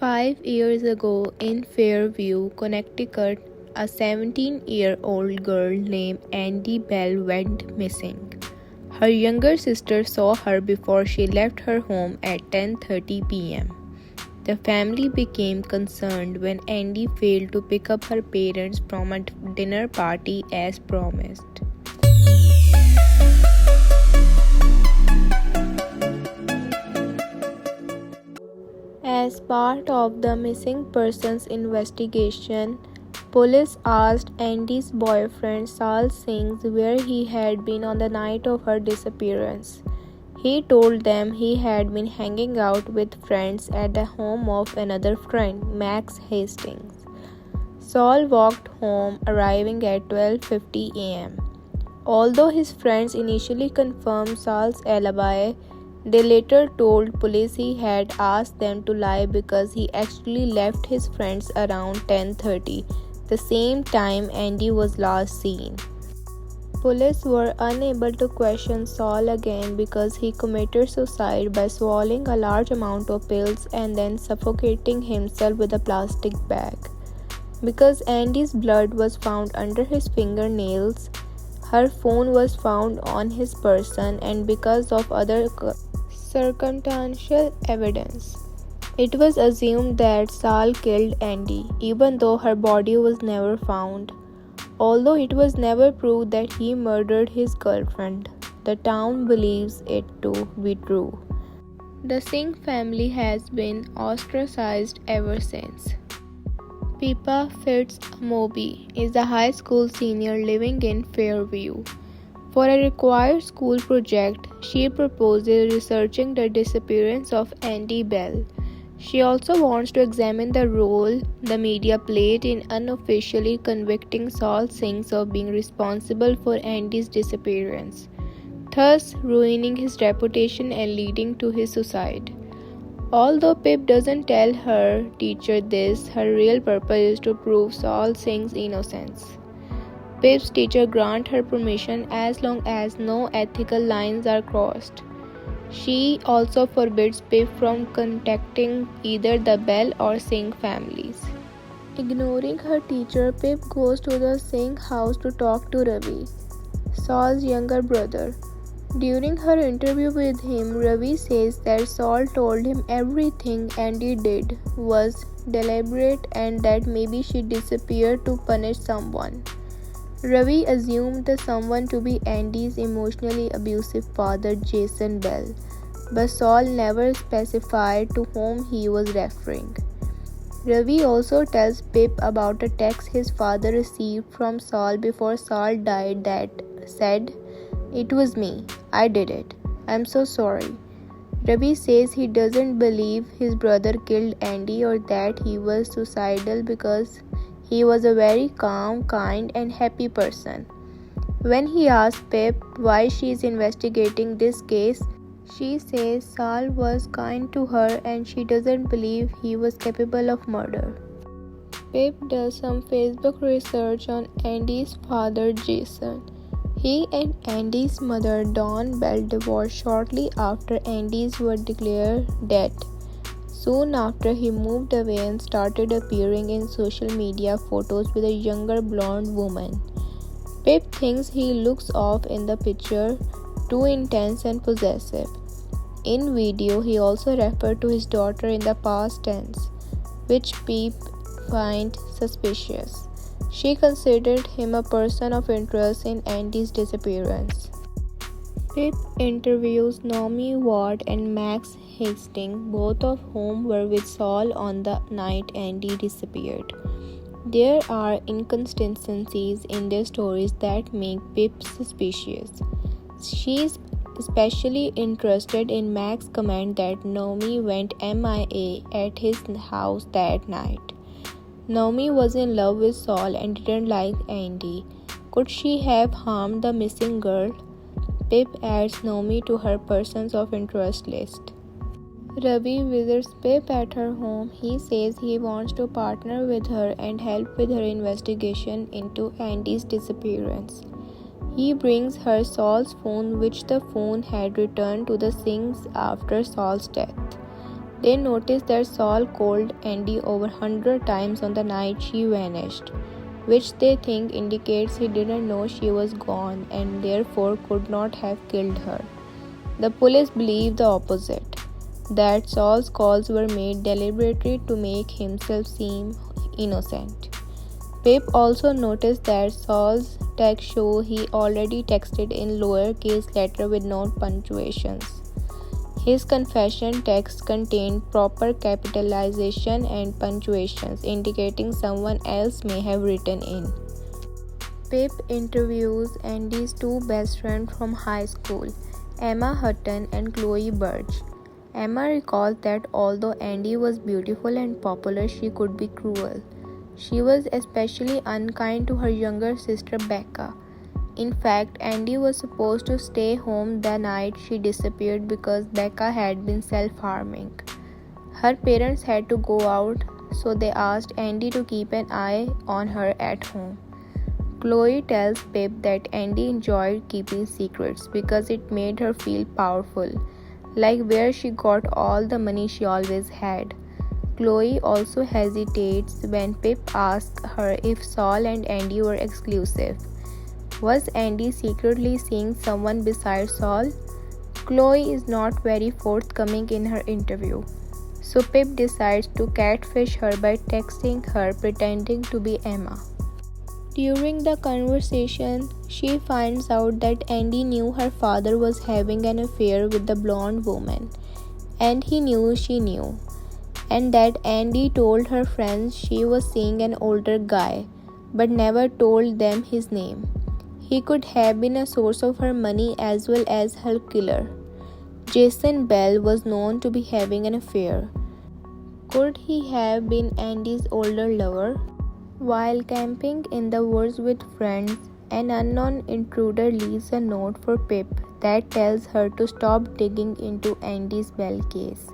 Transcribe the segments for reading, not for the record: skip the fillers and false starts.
5 years ago in Fairview, Connecticut, a 17-year-old girl named Andy Bell went missing. Her younger sister saw her before she left her home at 10:30 p.m. The family became concerned when Andy failed to pick up her parents from a dinner party as promised. As part of the missing persons investigation, police asked Andy's boyfriend Sal Singh where he had been on the night of her disappearance. He told them he had been hanging out with friends at the home of another friend, Max Hastings. Saul walked home, arriving at 12:50 a.m. Although his friends initially confirmed Saul's alibi, they later told police he had asked them to lie because he actually left his friends around 10:30, the same time Andy was last seen. Police were unable to question Saul again because he committed suicide by swallowing a large amount of pills and then suffocating himself with a plastic bag. Because Andy's blood was found under his fingernails, her phone was found on his person, and because of other circumstantial evidence, it was assumed that Sal killed Andy, even though her body was never found. Although it was never proved that he murdered his girlfriend, the town believes it to be true. The Singh family has been ostracized ever since. Pippa Fitzmoby is a high school senior living in Fairview. For a required school project, she proposes researching the disappearance of Andy Bell. She also wants to examine the role the media played in unofficially convicting Saul Singh of being responsible for Andy's disappearance, thus ruining his reputation and leading to his suicide. Although Pip doesn't tell her teacher this, her real purpose is to prove Saul Singh's innocence. Pip's teacher grants her permission as long as no ethical lines are crossed. She also forbids Pip from contacting either the Bell or Singh families. Ignoring her teacher, Pip goes to the Singh house to talk to Ravi, Saul's younger brother. During her interview with him, Ravi says that Saul told him everything Andy did was deliberate and that maybe she disappeared to punish someone. Ravi assumed the someone to be Andy's emotionally abusive father, Jason Bell, but Saul never specified to whom he was referring. Ravi also tells Pip about a text his father received from Saul before Saul died that said, "It was me. I did it. I'm so sorry." Ravi says he doesn't believe his brother killed Andy or that he was suicidal because he was a very calm, kind, and happy person. When he asks Pip why she is investigating this case, she says Saul was kind to her and she doesn't believe he was capable of murder. Pip does some Facebook research on Andy's father, Jason. He and Andy's mother, Dawn Bell, divorced shortly after Andy's were declared dead. Soon after, he moved away and started appearing in social media photos with a younger blonde woman. Pip thinks he looks off in the picture, too intense and possessive. In video, he also referred to his daughter in the past tense, which Pip finds suspicious. She considered him a person of interest in Andy's disappearance. Pip interviews Naomi Ward and Max Hastings, both of whom were with Saul on the night Andy disappeared. There are inconsistencies in their stories that make Pip suspicious. She's especially interested in Max's comment that Naomi went MIA at his house that night. Naomi was in love with Saul and didn't like Andy. Could she have harmed the missing girl? Pip adds Naomi to her persons of interest list. Ravi visits Pip at her home. He says he wants to partner with her and help with her investigation into Andy's disappearance. He brings her Saul's phone, which the phone had returned to the Singhs after Saul's death. They noticed that Saul called Andy over 100 times on the night she vanished, which they think indicates he didn't know she was gone and therefore could not have killed her. The police believe the opposite, that Saul's calls were made deliberately to make himself seem innocent. Pip also noticed that Saul's text show he already texted in lowercase letter with no punctuations. His confession text contained proper capitalization and punctuations, indicating someone else may have written in. Pip interviews Andy's two best friends from high school, Emma Hutton and Chloe Birch. Emma recalls that although Andy was beautiful and popular, she could be cruel. She was especially unkind to her younger sister Becca. In fact, Andy was supposed to stay home the night she disappeared because Becca had been self-harming. Her parents had to go out, so they asked Andy to keep an eye on her at home. Chloe tells Pip that Andy enjoyed keeping secrets because it made her feel powerful, like where she got all the money she always had. Chloe also hesitates when Pip asks her if Saul and Andy were exclusive. Was Andy secretly seeing someone besides Saul? Chloe is not very forthcoming in her interview, so Pip decides to catfish her by texting her pretending to be Emma. During the conversation, she finds out that Andy knew her father was having an affair with the blonde woman, and he knew she knew, and that Andy told her friends she was seeing an older guy, but never told them his name. He could have been a source of her money as well as her killer. Jason Bell was known to be having an affair. Could he have been Andy's older lover? While camping in the woods with friends, an unknown intruder leaves a note for Pip that tells her to stop digging into Andy's Bell case.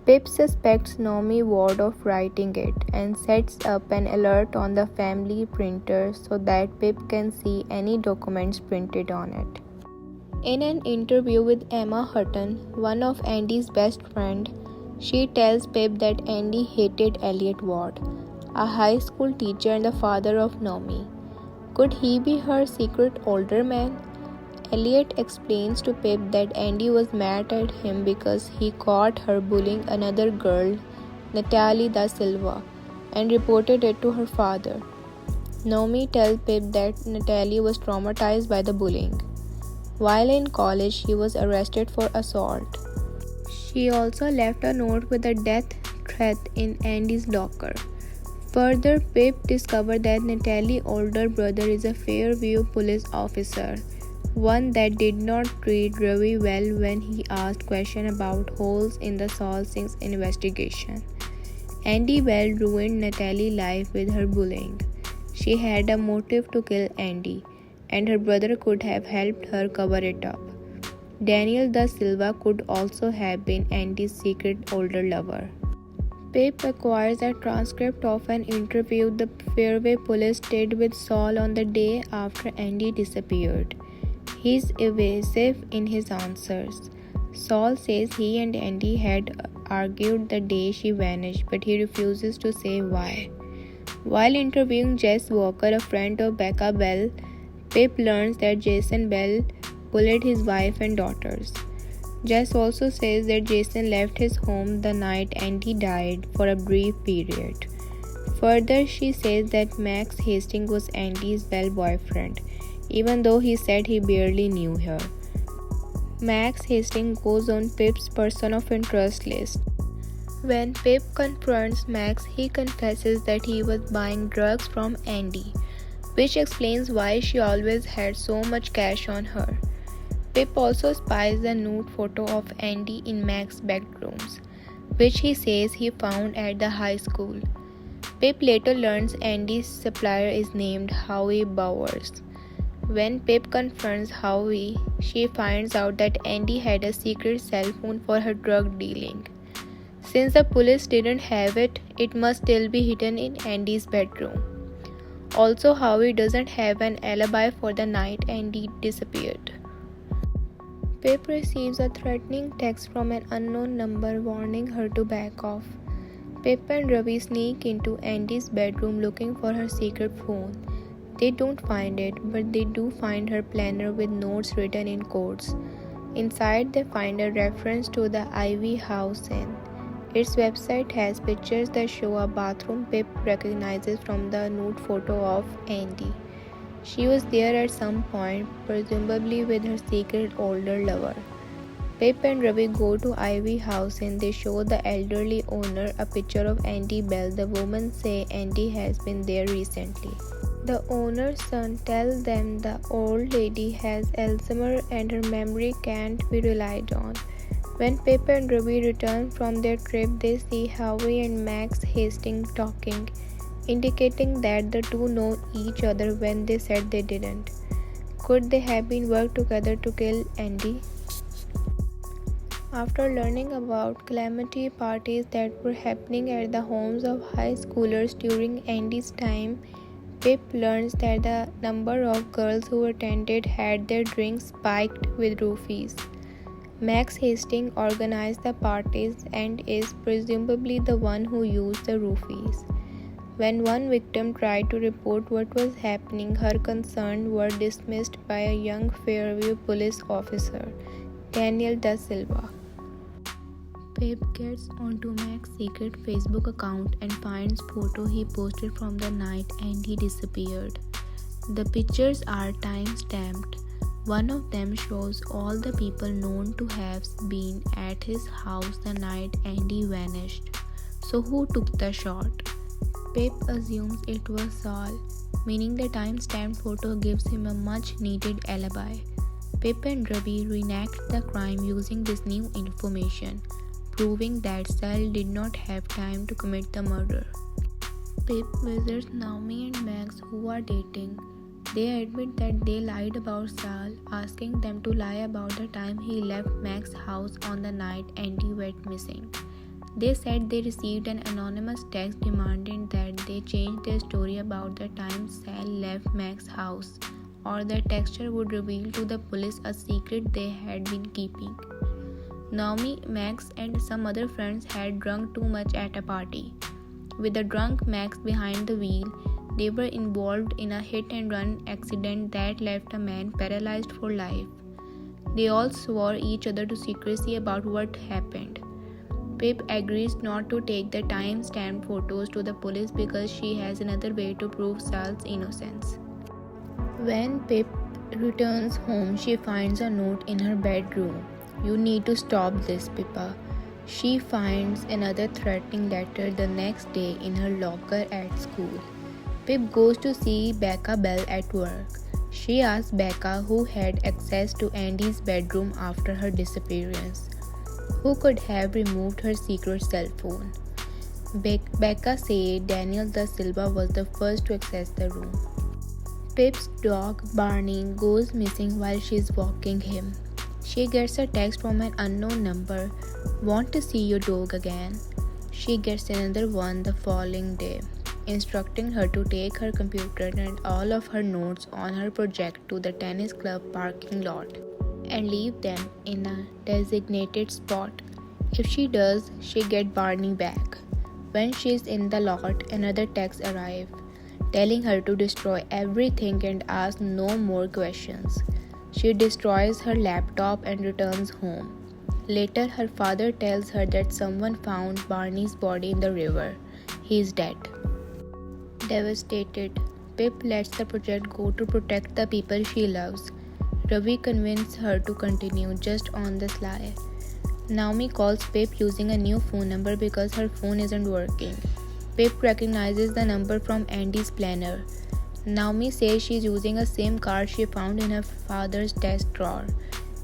Pip suspects Naomi Ward of writing it and sets up an alert on the family printer so that Pip can see any documents printed on it. In an interview with Emma Hutton, one of Andy's best friends, she tells Pip that Andy hated Elliot Ward, a high school teacher and the father of Naomi. Could he be her secret older man? Elliot explains to Pip that Andy was mad at him because he caught her bullying another girl, Natalie da Silva, and reported it to her father. Naomi tells Pip that Natalie was traumatized by the bullying. While in college, she was arrested for assault. She also left a note with a death threat in Andy's locker. Further, Pip discovered that Natalie's older brother is a Fairview police officer, one that did not treat Ravi well when he asked questions about holes in the Saul Singh's investigation. Andy Bell ruined Natalie's life with her bullying. She had a motive to kill Andy, and her brother could have helped her cover it up. Daniel da Silva could also have been Andy's secret older lover. Pip acquires a transcript of an interview the Fairview police did with Saul on the day after Andy disappeared. He is evasive in his answers. Saul says he and Andy had argued the day she vanished, but he refuses to say why. While interviewing Jess Walker, a friend of Becca Bell, Pip learns that Jason Bell bullied his wife and daughters. Jess also says that Jason left his home the night Andy died for a brief period. Further, she says that Max Hastings was Andy's Bell boyfriend, even though he said he barely knew her. Max Hastings goes on Pip's person of interest list. When Pip confronts Max, he confesses that he was buying drugs from Andy, which explains why she always had so much cash on her. Pip also spies a nude photo of Andy in Max's bedrooms, which he says he found at the high school. Pip later learns Andy's supplier is named Howie Bowers. When Pip confronts Howie, she finds out that Andy had a secret cell phone for her drug dealing. Since the police didn't have it, it must still be hidden in Andy's bedroom. Also, Howie doesn't have an alibi for the night Andy disappeared. Pip receives a threatening text from an unknown number warning her to back off. Pip and Ravi sneak into Andy's bedroom looking for her secret phone. They don't find it, but they do find her planner with notes written in codes. Inside, they find a reference to the Ivy House Inn. Its website has pictures that show a bathroom Pip recognizes from the nude photo of Andy. She was there at some point, presumably with her secret older lover. Pip and Ravi go to Ivy House and they show the elderly owner a picture of Andy Bell. The woman say Andy has been there recently. The owner's son tells them the old lady has Alzheimer's and her memory can't be relied on. When Pip and Ravi return from their trip, they see Howie and Max Hastings talking, indicating that the two know each other when they said they didn't. Could they have been worked together to kill Andy? After learning about calamity parties that were happening at the homes of high schoolers during Andy's time, Pip learns that the number of girls who attended had their drinks spiked with roofies. Max Hastings organized the parties and is presumably the one who used the roofies. When one victim tried to report what was happening, her concerns were dismissed by a young Fairview police officer, Daniel Da Silva. Pip gets onto Max's secret Facebook account and finds photos he posted from the night Andy disappeared. The pictures are time-stamped. One of them shows all the people known to have been at his house the night Andy vanished. So who took the shot? Pip assumes it was Saul, meaning the time-stamped photo gives him a much-needed alibi. Pip and Ravi reenact the crime using this new information, proving that Saul did not have time to commit the murder. Pip visits Naomi and Max, who are dating. They admit that they lied about Saul, asking them to lie about the time he left Max's house on the night Andy went missing. They said they received an anonymous text demanding that they change their story about the time Saul left Max's house, or the texture would reveal to the police a secret they had been keeping. Naomi, Max, and some other friends had drunk too much at a party. With the drunk Max behind the wheel, they were involved in a hit-and-run accident that left a man paralyzed for life. They all swore each other to secrecy about what happened. Pip agrees not to take the time-stamped photos to the police because she has another way to prove Saul's innocence. When Pip returns home, she finds a note in her bedroom. "You need to stop this, Pippa." She finds another threatening letter the next day in her locker at school. Pip goes to see Becca Bell at work. She asks Becca who had access to Andy's bedroom after her disappearance. Who could have removed her secret cell phone? Becca said Daniel Da Silva was the first to access the room. Pip's dog Barney goes missing while she's walking him. She gets a text from an unknown number. "Want to see your dog again?" She gets another one the following day, instructing her to take her computer and all of her notes on her project to the tennis club parking lot and leave them in a designated spot. If she does, she gets Barney back. When she's in the lot, another text arrives, telling her to destroy everything and ask no more questions. She destroys her laptop and returns home. Later, her father tells her that someone found Barney's body in the river. He is dead. Devastated, Pip lets the project go to protect the people she loves. Ravi convinces her to continue just on the sly. Naomi calls Pip using a new phone number because her phone isn't working. Pip recognizes the number from Andy's planner. Naomi says she's using a SIM card she found in her father's desk drawer.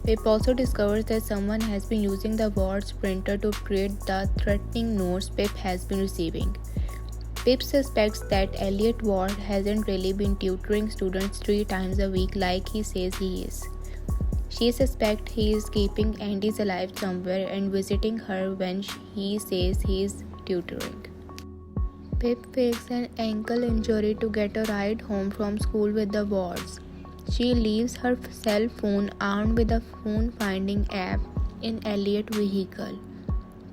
Pip also discovers that someone has been using the Ward's printer to create the threatening notes Pip has been receiving. Pip suspects that Elliot Ward hasn't really been tutoring students 3 times a week like he says he is. She suspects he is keeping Andy's alive somewhere and visiting her when he says he is tutoring. Pip fakes an ankle injury to get a ride home from school with the Wards. She leaves her cell phone armed with a phone finding app in Elliot's vehicle.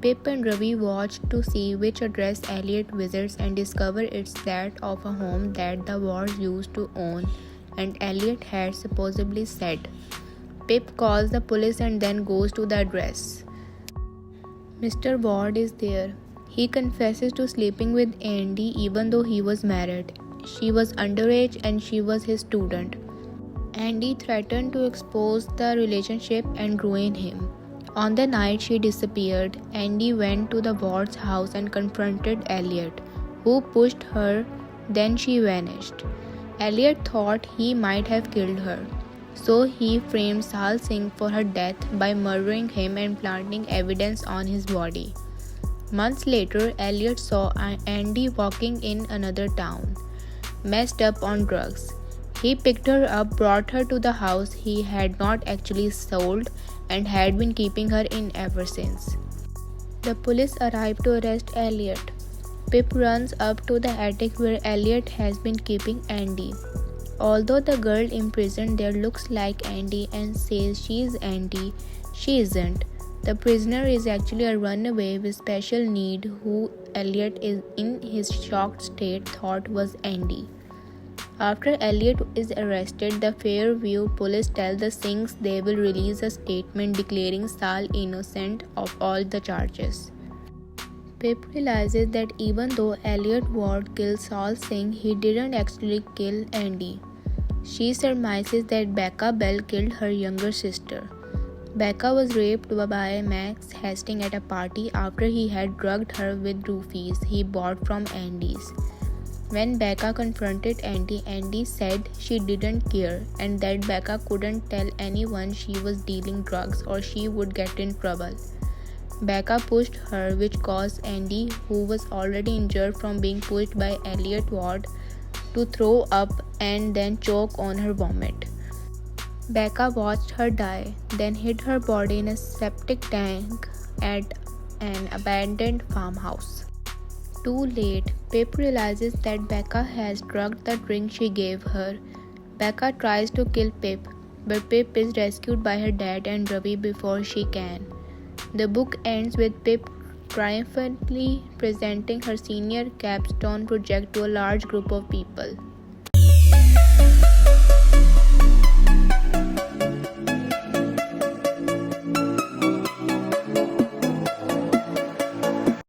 Pip and Ravi watch to see which address Elliot visits and discover it's that of a home that the Wards used to own and Elliot had supposedly said. Pip calls the police and then goes to the address. Mr. Ward is there. He confesses to sleeping with Andy even though he was married. She was underage and she was his student. Andy threatened to expose the relationship and ruin him. On the night she disappeared, Andy went to the Ward's house and confronted Elliot, who pushed her, then she vanished. Elliot thought he might have killed her, so he framed Sal Singh for her death by murdering him and planting evidence on his body. Months later, Elliot saw Andy walking in another town, messed up on drugs. He picked her up, brought her to the house he had not actually sold, and had been keeping her in ever since. The police arrive to arrest Elliot. Pip runs up to the attic where Elliot has been keeping Andy. Although the girl imprisoned there looks like Andy and says she is Andy, she isn't. The prisoner is actually a runaway with special need who Elliot is in his shocked state thought was Andy. After Elliot is arrested, the Fairview police tell the Singhs they will release a statement declaring Sal innocent of all the charges. Pip realizes that even though Elliot Ward killed Sal Singh, he didn't actually kill Andy. She surmises that Becca Bell killed her younger sister. Becca was raped by Max Hastings at a party after he had drugged her with roofies he bought from Andy's. When Becca confronted Andy, Andy said she didn't care and that Becca couldn't tell anyone she was dealing drugs or she would get in trouble. Becca pushed her, which caused Andy, who was already injured from being pushed by Elliot Ward, to throw up and then choke on her vomit. Becca watched her die, then hid her body in a septic tank at an abandoned farmhouse. Too late, Pip realizes that Becca has drugged the drink she gave her. Becca tries to kill Pip, but Pip is rescued by her dad and Ravi before she can. The book ends with Pip triumphantly presenting her senior capstone project to a large group of people.